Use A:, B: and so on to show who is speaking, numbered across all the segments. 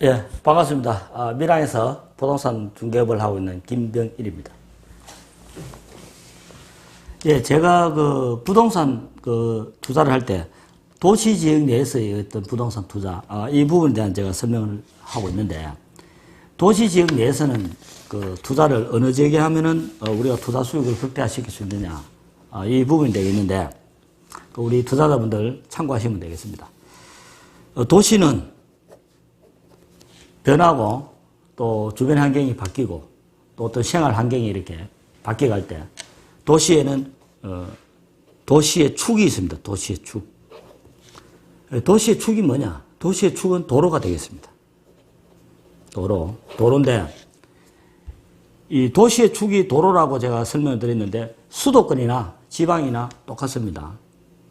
A: 예, 반갑습니다. 밀양에서 부동산 중개업을 하고 있는 김병일입니다. 예, 제가 그 부동산 그 투자를 할 때 도시 지역 내에서의 어떤 부동산 투자, 이 부분에 대한 제가 설명을 하고 있는데, 도시 지역 내에서는 그 투자를 어느 지역에 하면은 우리가 투자 수익을 극대화시킬 수 있느냐, 이 부분이 되겠는데, 우리 투자자분들 참고하시면 되겠습니다. 도시는 변하고 또 주변 환경이 바뀌고 또 어떤 생활 환경이 이렇게 바뀌어갈 때 도시에는 도시의 축이 있습니다. 도시의 축. 도시의 축이 뭐냐? 도시의 축은 도로가 되겠습니다. 도로인데 이 도시의 축이 도로라고 제가 설명을 드렸는데 수도권이나 지방이나 똑같습니다.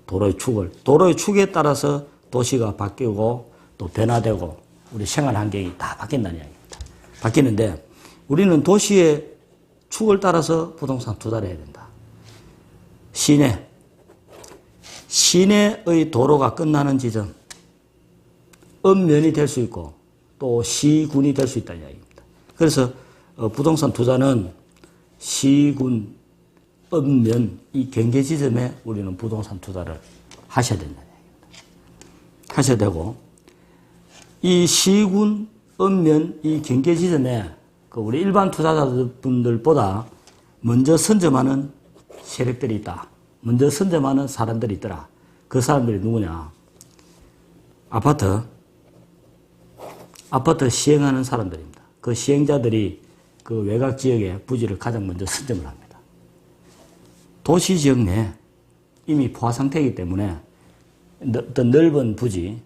A: 도로의 축에 따라서 도시가 바뀌고 또 변화되고 우리 생활 환경이 다 바뀐다는 이야기입니다. 바뀌는데 우리는 도시의 축을 따라서 부동산 투자를 해야 된다. 시내의 도로가 끝나는 지점, 읍면이 될 수 있고 또 시군이 될 수 있다는 이야기입니다. 그래서 부동산 투자는 시군, 읍면, 이 경계 지점에 우리는 부동산 투자를 하셔야 된다는 이야기입니다. 하셔야 되고 이 시군, 읍면, 이 경계 지점에 우리 일반 투자자분들보다 먼저 선점하는 세력들이 있다. 먼저 선점하는 사람들이 있더라. 그 사람들이 누구냐? 아파트 시행하는 사람들입니다. 그 시행자들이 그 외곽 지역의 부지를 가장 먼저 선점을 합니다. 도시 지역 내 이미 포화 상태이기 때문에 어떤 넓은 부지,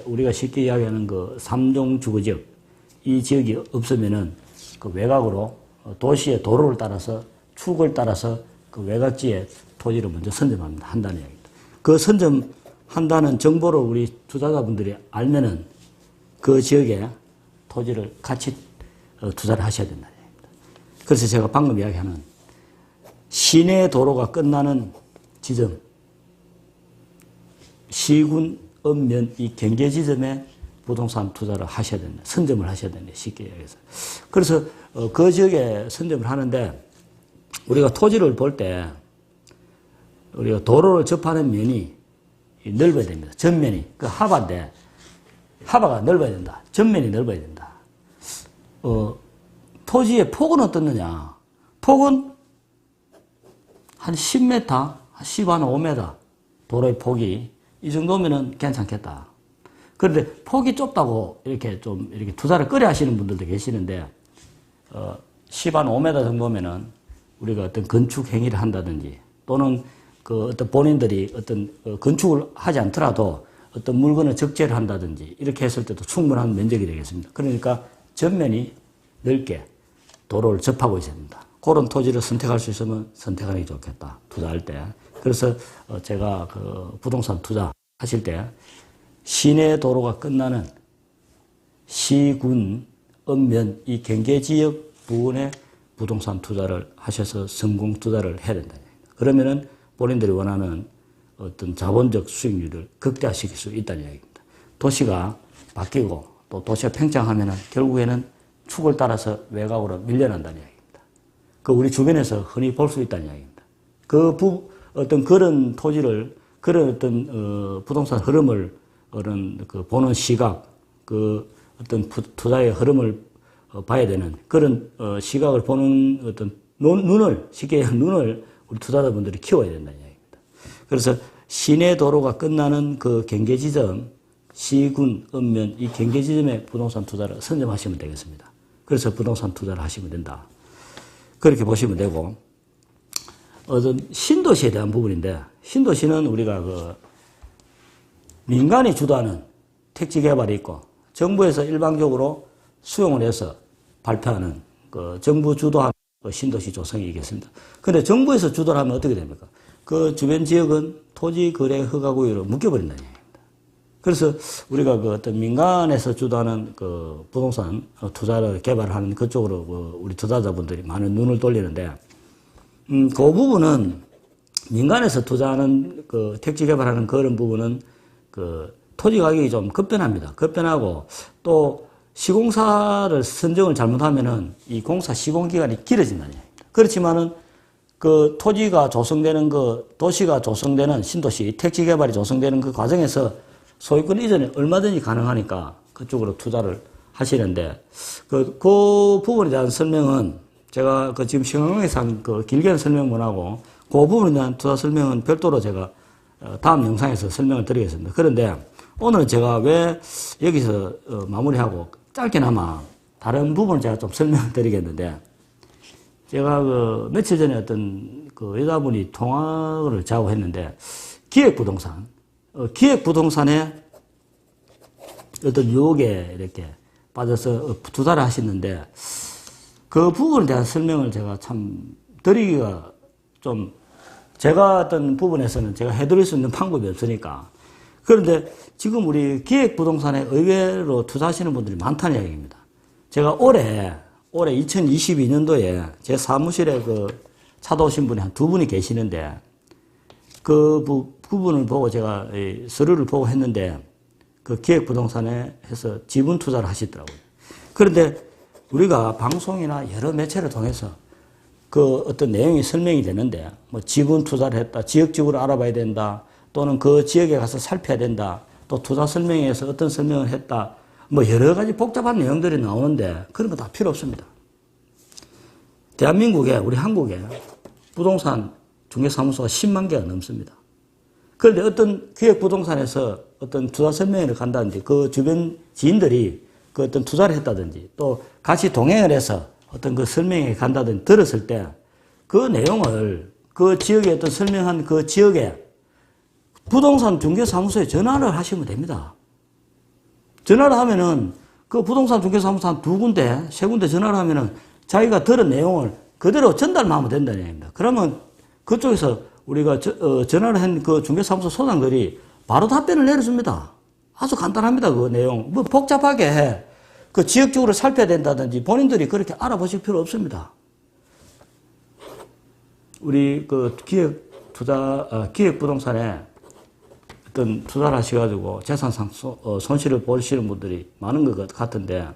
A: 우리가 쉽게 이야기하는 그 3종 주거지역, 이 지역이 없으면은 그 외곽으로 도시의 도로를 따라서 축을 따라서 그 외곽지에 토지를 먼저 선점한다는 이야기입니다. 그 선점한다는 정보를 우리 투자자분들이 알면은 그 지역에 토지를 같이 투자를 하셔야 된다는 이야기입니다. 그래서 제가 방금 이야기하는 시내 도로가 끝나는 지점, 시군, 읍면, 이 경계 지점에 부동산 투자를 하셔야 된다. 선점을 하셔야 된다. 쉽게 얘기해서. 그래서 그 지역에 선점을 하는데 우리가 토지를 볼 때 우리가 도로를 접하는 면이 넓어야 됩니다. 전면이. 그 하바인데 하바가 넓어야 된다. 전면이 넓어야 된다. 토지의 폭은 어떻느냐? 폭은 한 10m, 한 5m 도로의 폭이 이 정도면은 괜찮겠다. 그런데 폭이 좁다고 이렇게 투자를 꺼려 하시는 분들도 계시는데, 10 한 5m 정도면은 우리가 어떤 건축 행위를 한다든지 또는 그 어떤 본인들이 어떤 건축을 하지 않더라도 어떤 물건을 적재를 한다든지 이렇게 했을 때도 충분한 면적이 되겠습니다. 그러니까 전면이 넓게 도로를 접하고 있어야 됩니다. 그런 토지를 선택할 수 있으면 선택하는 게 좋겠다. 투자할 때. 그래서 제가 그 부동산 투자 하실 때 시내 도로가 끝나는 시군, 읍면, 이 경계 지역 부분에 부동산 투자를 하셔서 성공 투자를 해야 된다. 그러면은 본인들이 원하는 어떤 자본적 수익률을 극대화시킬 수 있다는 이야기입니다. 도시가 바뀌고 또 도시가 팽창하면은 결국에는 축을 따라서 외곽으로 밀려난다는 이야기입니다. 그 우리 주변에서 흔히 볼 수 있다는 이야기입니다. 어떤 그런 토지를, 그런 어떤 부동산 흐름을 보는 시각, 어떤 투자의 흐름을 봐야 되는 그런 시각을 보는 어떤 쉽게 얘기하면 눈을 우리 투자자분들이 키워야 된다는 이야기입니다. 그래서 시내 도로가 끝나는 그 경계 지점, 시군, 읍면, 이 경계 지점에 부동산 투자를 선점하시면 되겠습니다. 그래서 부동산 투자를 하시면 된다. 그렇게 보시면 되고, 어떤 신도시에 대한 부분인데, 신도시는 우리가 민간이 주도하는 택지 개발이 있고, 정부에서 일방적으로 수용을 해서 발표하는 정부 주도한 신도시 조성이 있겠습니다. 근데 정부에서 주도를 하면 어떻게 됩니까? 그 주변 지역은 토지 거래 허가 구역으로 묶여버린다는 얘기입니다. 그래서 우리가 어떤 민간에서 주도하는 부동산 투자를 개발하는 그쪽으로 우리 투자자분들이 많은 눈을 돌리는데, 그 부분은 민간에서 투자하는 택지 개발하는 그런 부분은 토지 가격이 좀 급변합니다. 급변하고 또 시공사를 선정을 잘못하면은 이 공사 시공기간이 길어진다는 얘기입니다. 그렇지만은 그 토지가 조성되는 도시가 조성되는 신도시, 택지 개발이 조성되는 그 과정에서 소유권 이전이 얼마든지 가능하니까 그쪽으로 투자를 하시는데, 그 부분에 대한 설명은 제가 지금 시간관계에서 한 길게는 설명 못하고, 그 부분에 대한 투자 설명은 별도로 제가 다음 영상에서 설명을 드리겠습니다. 그런데 오늘 제가 왜 여기서 마무리하고 짧게나마 다른 부분을 제가 좀 설명을 드리겠는데, 제가 며칠 전에 어떤 여자분이 통화를 저하고 했는데, 기획부동산에 어떤 유혹에 이렇게 빠져서 투자를 하시는데, 그 부분에 대한 설명을 제가 참 드리기가 좀, 제가 어떤 부분에서는 제가 해드릴 수 있는 방법이 없으니까. 그런데 지금 우리 기획부동산에 의외로 투자하시는 분들이 많다는 이야기입니다. 제가 올해 2022년도에 제 사무실에 찾아오신 분이 한 2분이 계시는데, 그 부분을 보고 제가 서류를 보고 했는데, 그 기획부동산에 해서 지분 투자를 하시더라고요. 그런데 우리가 방송이나 여러 매체를 통해서 그 어떤 내용이 설명이 되는데, 뭐 지분 투자를 했다, 지역적으로 알아봐야 된다, 또는 그 지역에 가서 살펴야 된다, 또 투자 설명에서 어떤 설명을 했다, 뭐 여러 가지 복잡한 내용들이 나오는데 그런 거 다 필요 없습니다. 대한민국에, 우리 한국에 부동산 중개사무소가 10만 개가 넘습니다. 그런데 어떤 기획부동산에서 어떤 투자 설명회를 간다든지, 그 주변 지인들이 그 어떤 투자를 했다든지, 또 같이 동행을 해서 어떤 그 설명회에 간다든지 들었을 때, 그 내용을 그 지역에 어떤 설명한 그 지역에 부동산 중개사무소에 전화를 하시면 됩니다. 전화를 하면은 그 부동산 중개사무소 한 2군데, 3군데 전화를 하면은 자기가 들은 내용을 그대로 전달만 하면 된다는 얘기입니다. 그러면 그쪽에서 우리가 전화를 한 그 중개사무소 소장들이 바로 답변을 내려줍니다. 아주 간단합니다. 그 내용. 뭐 복잡하게 해. 그 지역적으로 살펴야 된다든지 본인들이 그렇게 알아보실 필요 없습니다. 우리 그 기획부동산에 어떤 투자를 하셔가지고 재산상 손실을 보시는 분들이 많은 것 같은데,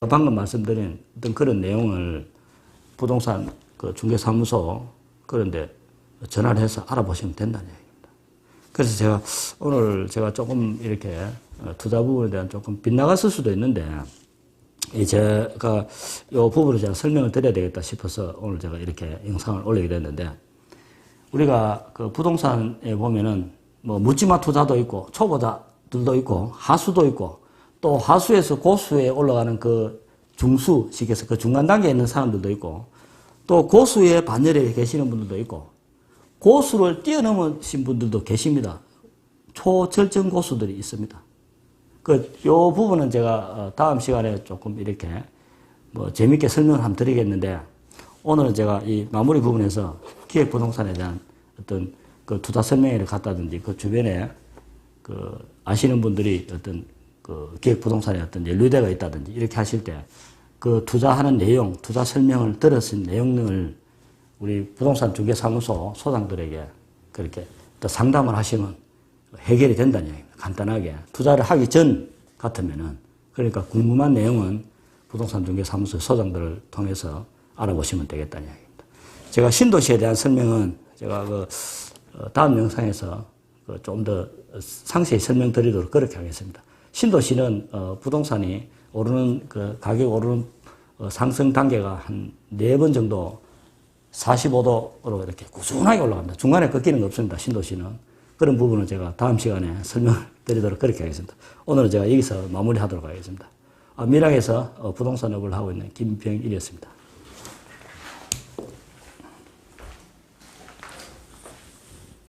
A: 방금 말씀드린 어떤 그런 내용을 부동산 그 중개사무소 그런데 전화를 해서 알아보시면 된다는 얘기입니다. 그래서 오늘 제가 조금 이렇게 투자 부분에 대한 조금 빗나갔을 수도 있는데, 제가 이 부분을 제가 설명을 드려야 되겠다 싶어서 오늘 제가 이렇게 영상을 올리게 됐는데, 우리가 그 부동산에 보면은 뭐 묻지마 투자도 있고, 초보자들도 있고, 하수도 있고, 또 하수에서 고수에 올라가는 그 중수식에서 그 중간 단계에 있는 사람들도 있고, 또 고수의 반열에 계시는 분들도 있고, 고수를 뛰어넘으신 분들도 계십니다. 초절정 고수들이 있습니다. 요 부분은 제가 다음 시간에 조금 이렇게 뭐 재밌게 설명을 한번 드리겠는데, 오늘은 제가 이 마무리 부분에서 기획부동산에 대한 어떤 그 투자 설명회를 갔다든지, 그 주변에 그 아시는 분들이 어떤 그 기획부동산에 어떤 연루대가 있다든지 이렇게 하실 때, 그 투자하는 내용, 투자 설명을 들었을 내용을 우리 부동산 중개사무소 소장들에게 그렇게 또 상담을 하시면 해결이 된다는 얘기입니다. 간단하게. 투자를 하기 전 같으면은, 그러니까 궁금한 내용은 부동산 중개사무소 소장들을 통해서 알아보시면 되겠다는 얘기입니다. 제가 신도시에 대한 설명은 제가 다음 영상에서 좀 더 상세히 설명드리도록 그렇게 하겠습니다. 신도시는 부동산이 오르는 가격 오르는 상승 단계가 한 4번 정도 45도로 이렇게 꾸준하게 올라갑니다. 중간에 꺾이는 거 없습니다. 신도시는. 그런 부분은 제가 다음 시간에 설명을 드리도록 그렇게 하겠습니다. 오늘은 제가 여기서 마무리하도록 하겠습니다. 밀양에서 부동산업을 하고 있는 김병일이었습니다.